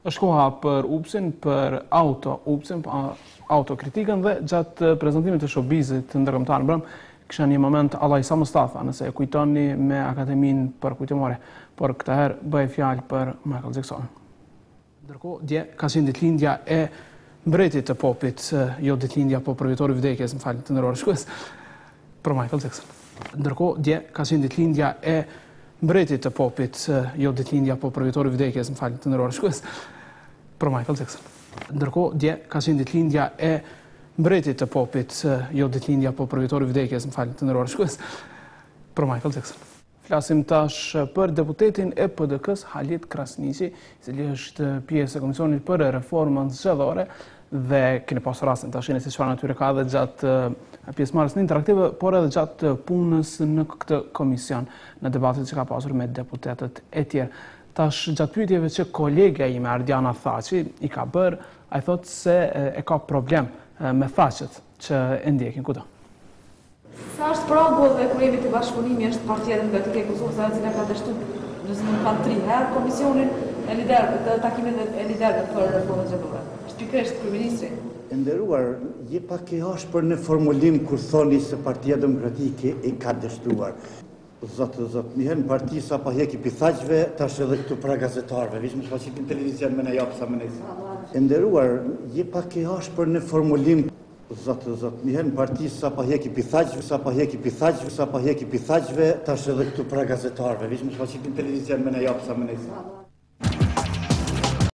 Është koha për UPS-in, për UPS-in, autokritikën dhe gjatë prezantimit të showbizit të ndërkombëtar brëm, kisha një moment Allah Isa Mustafa, nëse e kujtoni me Akademinë për kujtimore, por këtë herë bëj fjalë për Michael Jackson. Ndërkohë, dje ka qenë ditëlindja e mbretit të popit, jo ditëlindja po për vjetori vdekjes, më falni të nderuar shikues, për Michael Jackson. Ndërkohë, dje ka qenë ditëlindja e mbretit të popit, jo ditëlindja po për vjetori vdekjes, më falni të nderuar shikues, për Michael Jackson. Ndërkohë, dje ka qenë ditëlindja e mbretit të popit, jo ditëlindja po për vjetori vdekjes, më falni të nderuar shikues, për Michael Jackson. Flasim tash për deputetin e PDK-s Halit Krasniqi, i cili është pjesë e Komisionit për Reformën Zgjedhore dhe keni pasur rastin ta shihni se çfarë natyre ka edhe gjatë pjesëmarrjes interaktive, por edhe gjatë punës në këtë komision, në debatet që ka pasur me deputetët e tjerë. Tash gjatë pyetjeve që kolegja ime Ardiana Thaçi i ka bërë, ai thotë se e ka problem me faqet që e ndjekin kudo. Sa është pragu dhe kurimi të bashkëpunimi është Partia Demokratike e Kosovës, e cila ka dështuar në 3 herë komisionin e liderëve, takimin e liderëve për reformën zgjedhore. Pikërisht kryeministri. E nderuar, je pak e ashpër në formulim kur thoni se Partia Demokratike e ka dështuar. Zotë, mihen parti sa pa heki pithaqve, tash edhe këtu pra gazetarve, vish më shfaqit në televizion me në japë sa më nëjë. E nderuar, je pak e ashpër në formulim. Zotë, mihen parti sa pa heki pithaqve, tash edhe këtu pra gazetarve, vish më shfaqit në televizion me në japë sa më nëjë.